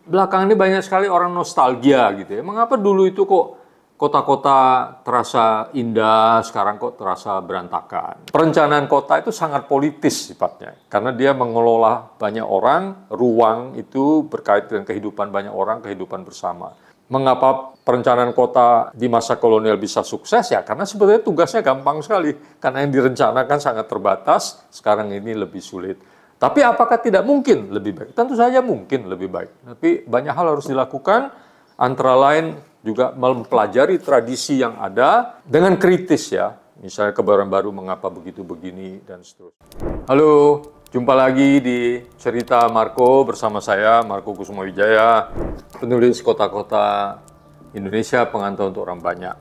belakangan ini banyak sekali orang nostalgia gitu ya. Mengapa dulu itu kok kota-kota terasa indah, sekarang kok terasa berantakan? Perencanaan kota itu sangat politis sifatnya, karena dia mengelola banyak orang, ruang itu berkait dengan kehidupan banyak orang, kehidupan bersama. Mengapa perencanaan kota di masa kolonial bisa sukses ya? Karena sebetulnya tugasnya gampang sekali, karena yang direncanakan sangat terbatas, sekarang ini lebih sulit. Tapi apakah tidak mungkin lebih baik? Tentu saja mungkin lebih baik. Tapi banyak hal harus dilakukan, antara lain juga mempelajari tradisi yang ada dengan kritis ya. Misalnya kebaruan baru mengapa begitu begini dan seterusnya. Halo, jumpa lagi di Cerita Marco bersama saya, Marco Kusuma Wijaya, penulis kota-kota Indonesia, pengantau untuk orang banyak.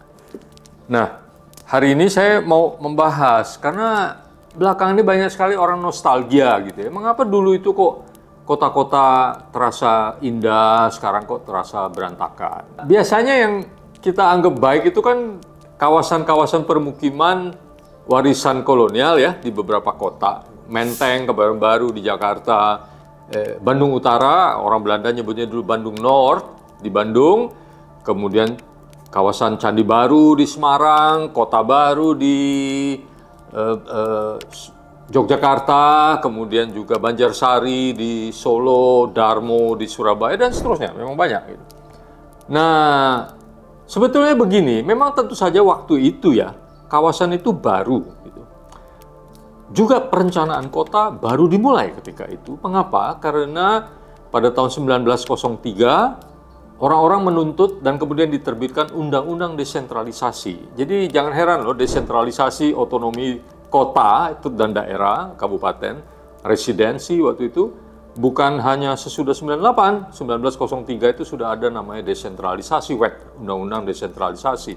Nah, hari ini saya mau membahas, karena belakangan ini banyak sekali orang nostalgia gitu ya. Mengapa dulu itu kok kota-kota terasa indah, sekarang kok terasa berantakan? Biasanya yang kita anggap baik itu kan kawasan-kawasan permukiman warisan kolonial ya di beberapa kota. Menteng, Kebayoran Baru di Jakarta, Bandung Utara, orang Belanda nyebutnya dulu Bandung North di Bandung, kemudian kawasan Candi Baru di Semarang, Kota Baru di Yogyakarta, kemudian juga Banjarsari di Solo, Darmo di Surabaya, dan seterusnya. Memang banyak gitu. Nah, sebetulnya begini, memang tentu saja waktu itu ya, kawasan itu baru gitu. Juga perencanaan kota baru dimulai ketika itu. Mengapa? Karena pada tahun 1903 orang-orang menuntut dan kemudian diterbitkan undang-undang desentralisasi. Jadi jangan heran loh, desentralisasi otonomi kota itu dan daerah, kabupaten, residensi waktu itu bukan hanya sesudah 98, 1903 itu sudah ada namanya desentralisasi, undang-undang desentralisasi.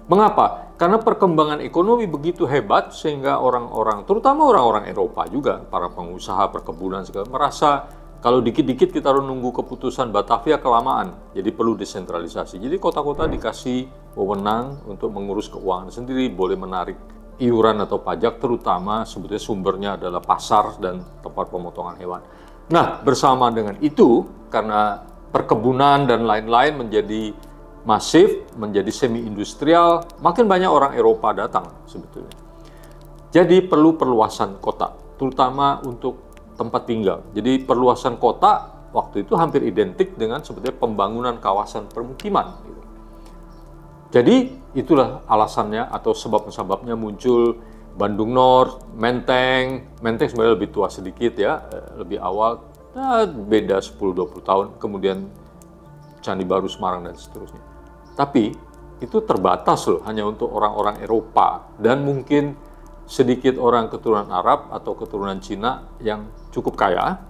Mengapa? Karena perkembangan ekonomi begitu hebat sehingga orang-orang, terutama orang-orang Eropa juga, para pengusaha perkebunan segala merasa kalau dikit-dikit kita harus nunggu keputusan Batavia kelamaan, jadi perlu desentralisasi. Jadi kota-kota dikasih wewenang untuk mengurus keuangan sendiri, boleh menarik iuran atau pajak, terutama sebetulnya sumbernya adalah pasar dan tempat pemotongan hewan. Nah, bersama dengan itu, karena perkebunan dan lain-lain menjadi masif, menjadi semi-industrial, makin banyak orang Eropa datang sebetulnya. Jadi perlu perluasan kota, terutama untuk tempat tinggal. Jadi perluasan kota waktu itu hampir identik dengan sebetulnya pembangunan kawasan permukiman. Gitu. Jadi itulah alasannya atau sebab-sebabnya muncul Bandung North, Menteng sebenarnya lebih tua sedikit ya, lebih awal, beda 10-20 tahun, kemudian Candi Baru Semarang dan seterusnya. Tapi itu terbatas loh, hanya untuk orang-orang Eropa dan mungkin sedikit orang keturunan Arab atau keturunan Cina yang cukup kaya.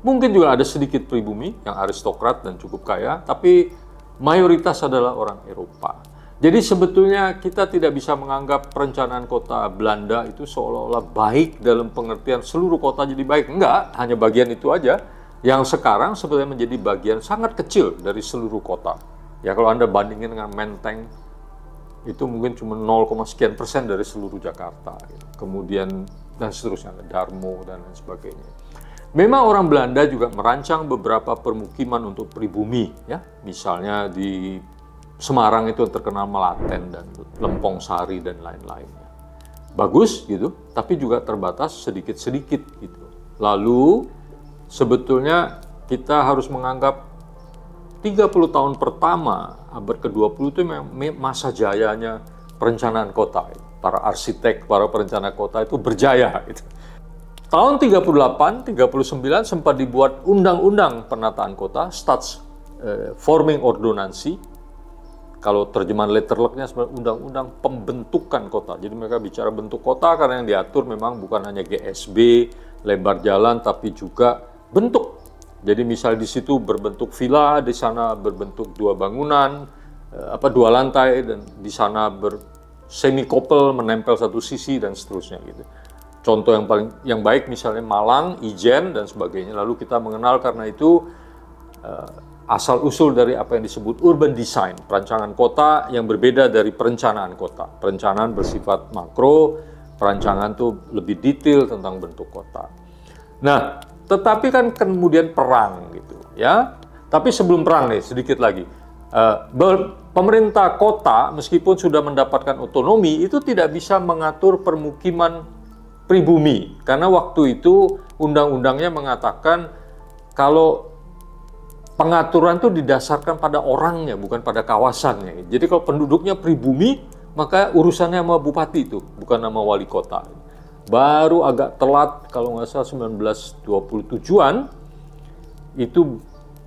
Mungkin juga ada sedikit pribumi yang aristokrat dan cukup kaya, tapi mayoritas adalah orang Eropa. Jadi sebetulnya kita tidak bisa menganggap perencanaan kota Belanda itu seolah-olah baik dalam pengertian seluruh kota jadi baik. Enggak, hanya bagian itu aja. Yang sekarang sebetulnya menjadi bagian sangat kecil dari seluruh kota. Ya kalau Anda bandingin dengan Menteng, itu mungkin cuma 0,sekian persen dari seluruh Jakarta. Gitu. Kemudian dan seterusnya, Darmo dan lain sebagainya. Memang orang Belanda juga merancang beberapa permukiman untuk pribumi, ya, misalnya di Semarang itu terkenal Melaten dan Lempong Sari dan lain-lainnya. Bagus gitu, tapi juga terbatas sedikit-sedikit gitu. Lalu sebetulnya kita harus menganggap 30 tahun pertama abad ke-20 itu memang masa jayanya perencanaan kota. Para arsitek, para perencana kota itu berjaya. Gitu. Tahun 38, 39 sempat dibuat undang-undang penataan kota, Forming Ordonansi. Kalau terjemahan letterleknya sebenarnya undang-undang pembentukan kota. Jadi mereka bicara bentuk kota karena yang diatur memang bukan hanya GSB, lebar jalan, tapi juga bentuk. Jadi misalnya di situ berbentuk villa, di sana berbentuk dua bangunan, dua lantai, dan di sana semi couple menempel satu sisi dan seterusnya gitu. Contoh yang baik misalnya Malang, Ijen dan sebagainya. Lalu kita mengenal karena itu asal usul dari apa yang disebut urban design, perancangan kota yang berbeda dari perencanaan kota. Perencanaan bersifat makro, perancangan tuh lebih detail tentang bentuk kota. Nah, tetapi kan kemudian perang gitu ya. Tapi sebelum perang nih, sedikit lagi. Pemerintah kota meskipun sudah mendapatkan otonomi itu tidak bisa mengatur permukiman pribumi. Karena waktu itu undang-undangnya mengatakan kalau pengaturan itu didasarkan pada orangnya, bukan pada kawasannya. Jadi kalau penduduknya pribumi, maka urusannya sama bupati itu, bukan nama wali kota. Baru agak telat, kalau nggak salah 1927-an, itu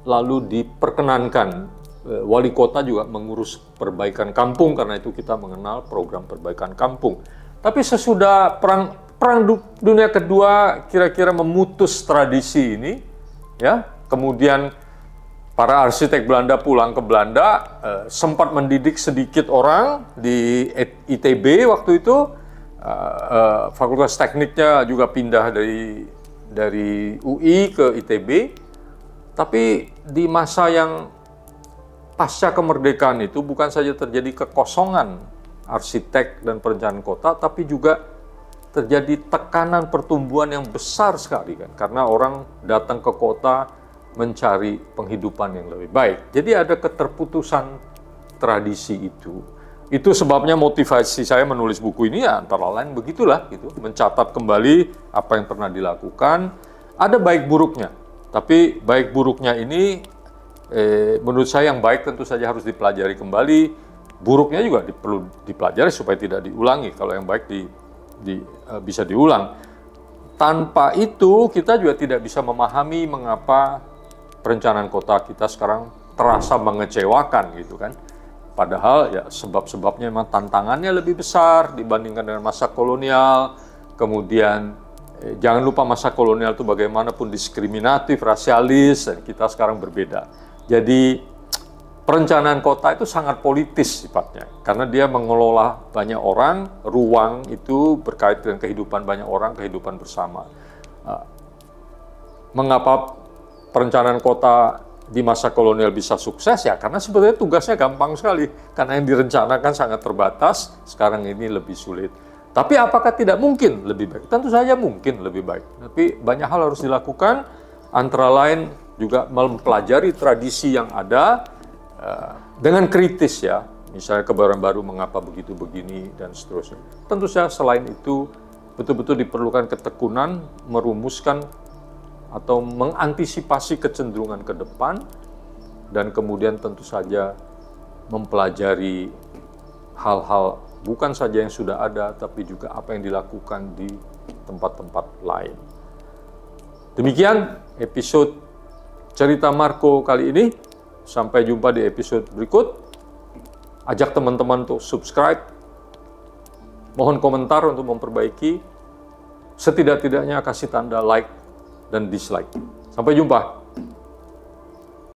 lalu diperkenankan. Wali kota juga mengurus perbaikan kampung, karena itu kita mengenal program perbaikan kampung. Tapi sesudah Perang Dunia Kedua kira-kira memutus tradisi ini, ya. Kemudian para arsitek Belanda pulang ke Belanda, sempat mendidik sedikit orang di ITB waktu itu. Fakultas Tekniknya juga pindah dari UI ke ITB. Tapi di masa yang pasca kemerdekaan itu bukan saja terjadi kekosongan arsitek dan perencanaan kota, tapi juga terjadi tekanan pertumbuhan yang besar sekali kan, karena orang datang ke kota mencari penghidupan yang lebih baik. Jadi ada keterputusan tradisi itu. Itu sebabnya motivasi saya menulis buku ini ya antara lain begitulah gitu, mencatat kembali apa yang pernah dilakukan. Ada baik buruknya, tapi baik buruknya ini menurut saya yang baik tentu saja harus dipelajari kembali, buruknya juga perlu dipelajari supaya tidak diulangi. Kalau yang baik bisa diulang. Tanpa itu kita juga tidak bisa memahami mengapa perencanaan kota kita sekarang terasa mengecewakan gitu kan. Padahal ya sebab-sebabnya memang tantangannya lebih besar dibandingkan dengan masa kolonial. Kemudian jangan lupa masa kolonial itu bagaimanapun diskriminatif, rasialis, dan kita sekarang berbeda. Jadi perencanaan kota itu sangat politis sifatnya, karena dia mengelola banyak orang, ruang itu berkait dengan kehidupan banyak orang, kehidupan bersama. Mengapa perencanaan kota di masa kolonial bisa sukses ya? Karena sebetulnya tugasnya gampang sekali, karena yang direncanakan sangat terbatas, sekarang ini lebih sulit. Tapi apakah tidak mungkin lebih baik? Tentu saja mungkin lebih baik, tapi banyak hal harus dilakukan, antara lain juga mempelajari tradisi yang ada dengan kritis ya, misalnya kebaruan baru mengapa begitu begini dan seterusnya. Tentu saja selain itu betul-betul diperlukan ketekunan merumuskan atau mengantisipasi kecenderungan ke depan, dan kemudian tentu saja mempelajari hal-hal bukan saja yang sudah ada, tapi juga apa yang dilakukan di tempat-tempat lain. Demikian episode Cerita Marco kali ini. Sampai jumpa di episode berikut. Ajak teman-teman untuk subscribe. Mohon komentar untuk memperbaiki. Setidak-tidaknya kasih tanda like dan dislike. Sampai jumpa.